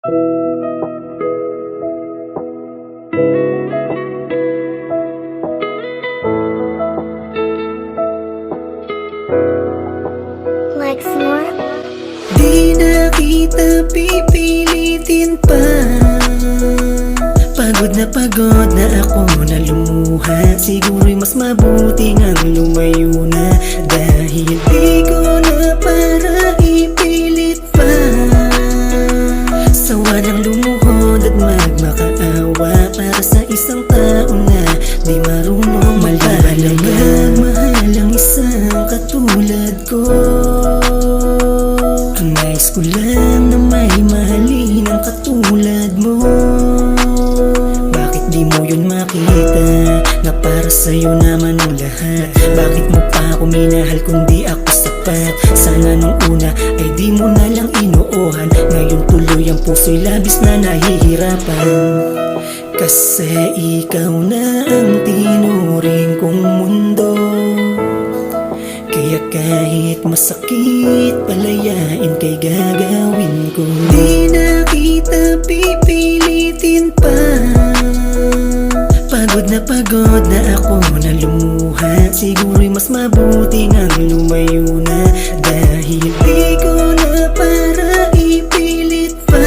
Lexmore. Di na kita pipilitin pa. Pagod na ako na lumuha. Siguro'y mas mabuti ngang lumayo na. Dahil di ko na para ipilit pa. Sawa ng lumuhod at magmakaawa para sa isang tao na di marunong magpahalaga. Mahal ang isang katulad ko. Nais ko lang na may mahalin ang katulad mo. Bakit di mo yun makita na para sa'yo naman ang lahat? Bakit mo pa ako minahal kung di ako sapat? Sana nung una ay di mo na lang inuohan. Ngayon tuloy ang puso'y labis na nahihirapan. Kasi ikaw na ang tinuring kong mundo. Kaya kahit masakit, palayain kay gagawin ko. Di na kita pipilitin pa. Pagod na ako na lumuha. Siguro'y mas mabuti ngang lumayo na. Dahil di ko na para ipilit pa.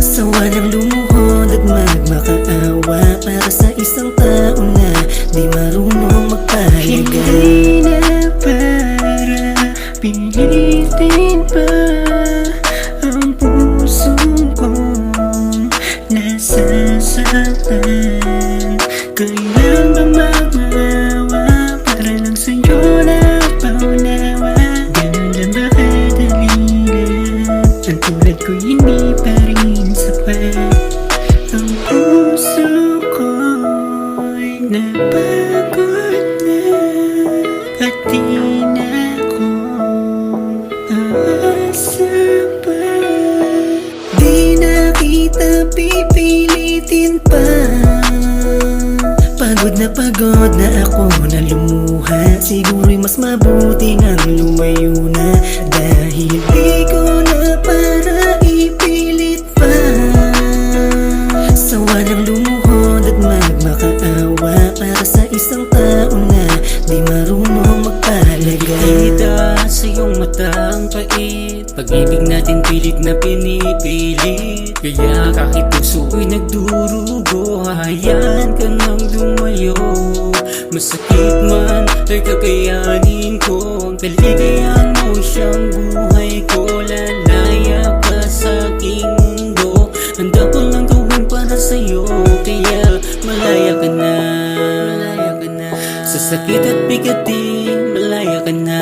Sawa ng lumuhod at magmakaawa para sa isang tao na di marunong magpahalaga. Hindi na para pilitin pa ang puso kong nasasaktan. Kailan ba magmaawa para lang sa'yo na paunawa? Ganun lang ba kadaligan? Ang tulad ko'y hindi pa rin sapat. Ang puso ko'y napagod na at di na ko aasa pa. Di na kita pipilitin pa. Pagod na ako na lumuha. Siguro'y mas mabuti ngang lumayo na. Dahil di ko na para ipilit pa. Sawa ng lumuhod at magmakaawa para sa isang tao na di marunong magpahalaga. Nakikita sa iyong mata ang pait. Pag-ibig natin pilit na pinipilit. Kaya kahit puso'y nagdurugo, hahayaan ka nang lumayo. Masakit man ay kakayanin ko. Ang kaligayahan mo siyang buhay ko. Lalaya ka sa aking mundo. Handa ko lang gawin para sa'yo. Kaya malaya ka na, malaya ka na. Sa sakit at bigatin, malaya ka na,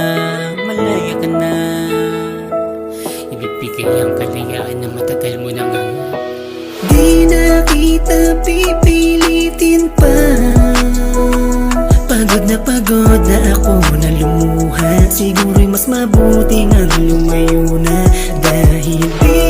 malaya ka na. Ibibigay ang kalayaan na matagal mo nang hanap. Di na kita pipilitin pa. Pagod na ako na lumuha. Siguro'y mas mabuti ngang lumayo na. Dahil di